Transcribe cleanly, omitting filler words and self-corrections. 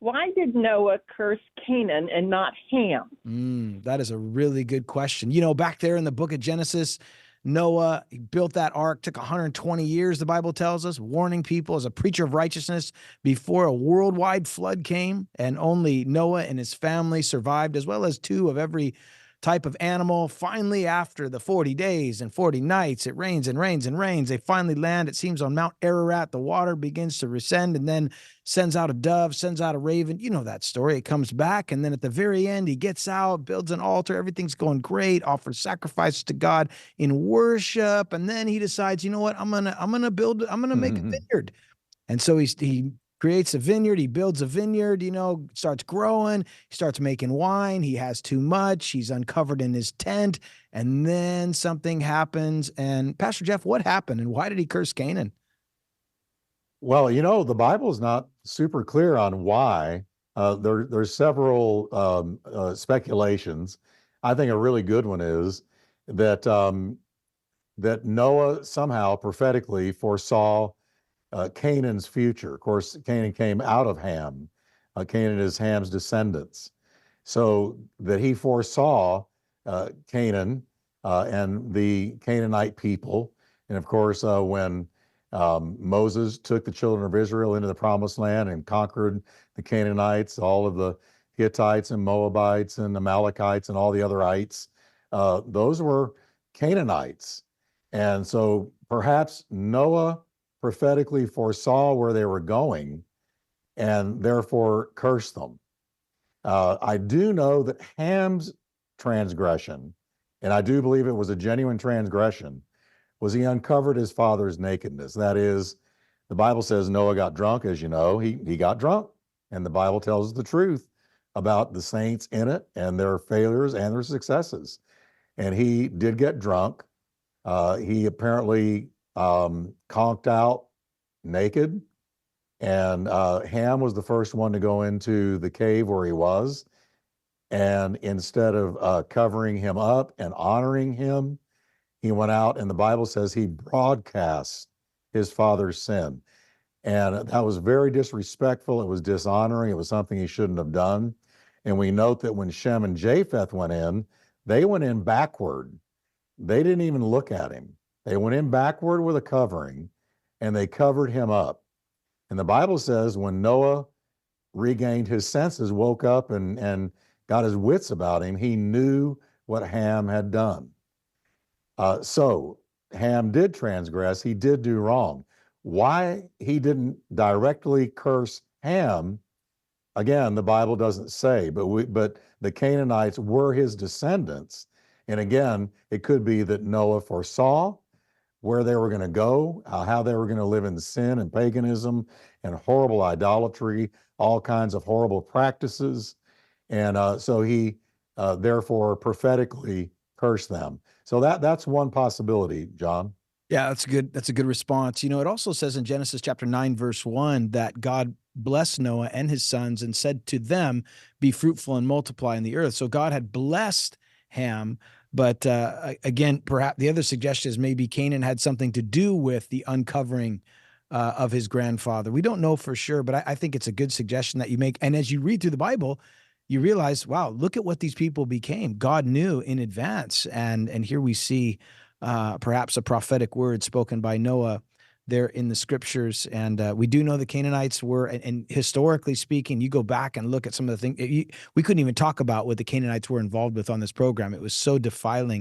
Why did Noah curse Canaan and not Ham? That is a really good question. Back there in the book of Genesis, Noah, he built that ark, took 120 years, the Bible tells us, warning people as a preacher of righteousness before a worldwide flood came, and only Noah and his family survived, as well as two of every type of animal. Finally, after the 40 days and 40 nights, it rains and rains and rains. They finally land, it seems, on Mount Ararat. The water begins to rescend and then sends out a dove, sends out a raven. You know that story. It comes back, and then at the very end, he gets out, builds an altar. Everything's going great, offers sacrifices to God in worship, and then he decides, you know what? I'm gonna make a vineyard. And so he creates a vineyard. He builds a vineyard, starts growing. He starts making wine. He has too much. He's uncovered in his tent. And then something happens. And Pastor Jeff, what happened? And why did he curse Canaan? Well, the Bible is not super clear on why. There's several speculations. I think a really good one is that that Noah somehow prophetically foresaw Canaan's future. Of course, Canaan came out of Ham. Canaan is Ham's descendants. So that he foresaw Canaan and the Canaanite people. And of course, when Moses took the children of Israel into the promised land and conquered the Canaanites, all of the Hittites and Moabites and Amalekites and all the other ites, those were Canaanites. And so perhaps Noah prophetically foresaw where they were going and therefore cursed them. I do know that Ham's transgression, and I do believe it was a genuine transgression, was he uncovered his father's nakedness. That is, the Bible says Noah got drunk, as you know. He got drunk, and the Bible tells us the truth about the saints in it and their failures and their successes. And he did get drunk. He apparently conked out naked, and Ham was the first one to go into the cave where he was. And instead of covering him up and honoring him, he went out, and the Bible says he broadcast his father's sin. And that was very disrespectful. It was dishonoring. It was something he shouldn't have done. And we note that when Shem and Japheth went in, they went in backward. They didn't even look at him. They went in backward with a covering, and they covered him up. And the Bible says when Noah regained his senses, woke up and got his wits about him, he knew what Ham had done. So Ham did transgress. He did do wrong. Why he didn't directly curse Ham, again, the Bible doesn't say, but the Canaanites were his descendants. And again, it could be that Noah foresaw where they were going to go, how they were going to live in sin and paganism and horrible idolatry, all kinds of horrible practices. And so he therefore prophetically cursed them. So that's one possibility, John. Yeah, that's good. That's a good response. It also says in Genesis chapter 9, verse 1, that God blessed Noah and his sons and said to them, be fruitful and multiply in the earth. So God had blessed Ham. But again, perhaps the other suggestion is maybe Canaan had something to do with the uncovering of his grandfather. We don't know for sure, but I think it's a good suggestion that you make. And as you read through the Bible, you realize, wow, look at what these people became. God knew in advance. And here we see perhaps a prophetic word spoken by Noah there in the scriptures. And we do know the Canaanites were, and historically speaking, you go back and look at some of the things, we couldn't even talk about what the Canaanites were involved with on this program. It was so defiling.